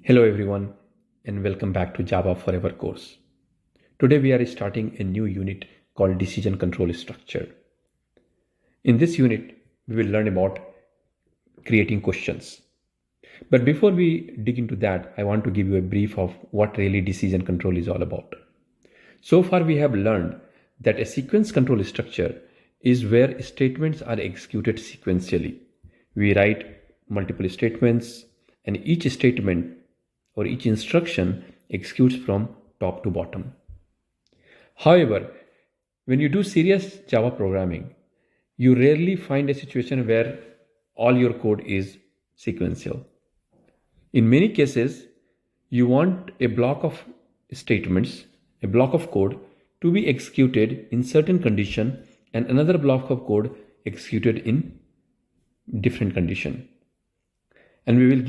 Hello everyone and welcome back to Java Forever course. Today we are starting a new unit called Decision Control Structure. In this unit, we will learn about creating questions. But before we dig into that, I want to give you a brief of what really decision control is all about. So far we have learned that a sequence control structure is where statements are executed sequentially. We write multiple statements and each statement or each instruction executes from top to bottom. However, when you do serious Java programming, you rarely find a situation where all your code is sequential. In many cases, you want a block of statements, a block of code to be executed in certain condition and another block of code executed in different condition. And we will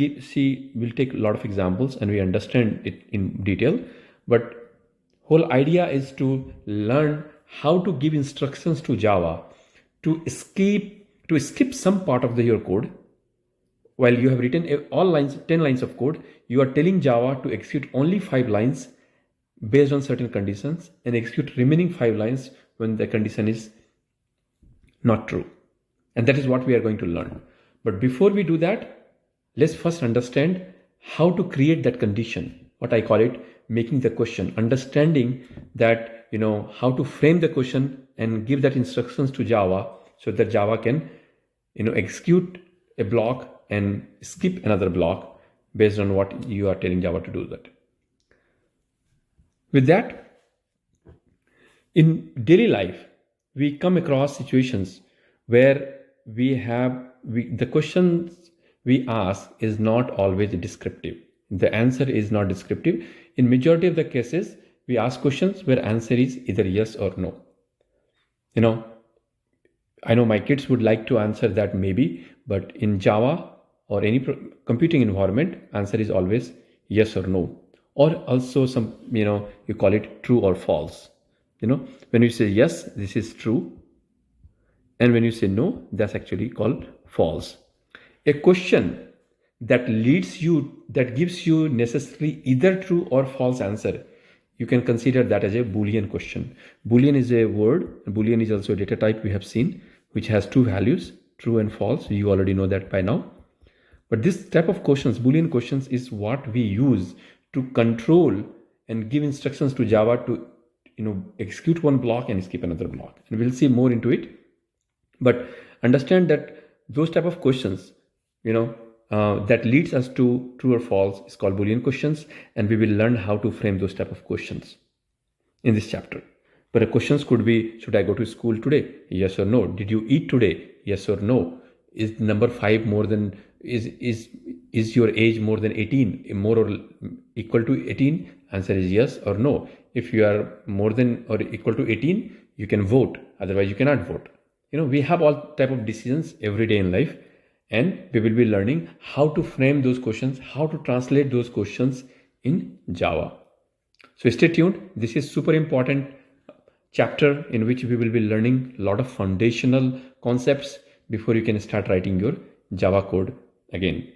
we'll take a lot of examples and we understand it in detail. But whole idea is to learn how to give instructions to Java to skip some part of your code. While you have written all lines, 10 lines of code, you are telling Java to execute only 5 lines based on certain conditions and execute remaining 5 lines when the condition is not true. And that is what we are going to learn. But before we do that, let's first understand how to create that condition. What I call it, making the question, understanding that, how to frame the question and give that instructions to Java so that Java can, execute a block and skip another block based on what you are telling Java to do that. With that, in daily life, we come across situations where the questions we ask is not always descriptive. The answer is not descriptive. In majority of the cases, we ask questions where answer is either yes or no. I know my kids would like to answer that maybe, but in Java or any computing environment, answer is always yes or no. Or also some, you call it true or false. When you say yes, this is true. And when you say no, that's actually called false. A question that gives you necessarily either true or false answer, you can consider that as a Boolean question. Boolean is a word. Boolean is also a data type we have seen, which has two values, true and false. You already know that by now. But this type of questions, Boolean questions, is what we use to control and give instructions to Java to, execute one block and skip another block. And we'll see more into it. But understand that those type of questions, that leads us to true or false is called Boolean questions, and we will learn how to frame those type of questions in this chapter. But the questions could be, should I go to school today? Yes or no. Did you eat today? Yes or no. Is number 5 more than, is your age more than 18, more or equal to 18? Answer is yes or no. If you are more than or equal to 18, you can vote. Otherwise, you cannot vote. We have all type of decisions every day in life, and we will be learning how to frame those questions, how to translate those questions in Java. So stay tuned. This is super important chapter in which we will be learning a lot of foundational concepts before you can start writing your Java code again.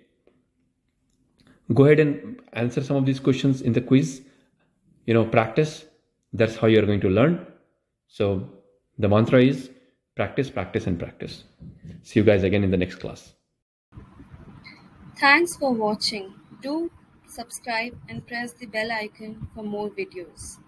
Go ahead and answer some of these questions in the quiz. Practice. That's how you're going to learn. So the mantra is practice, practice, and practice. See you guys again in the next class. Thanks for watching. Do subscribe and press the bell icon for more videos.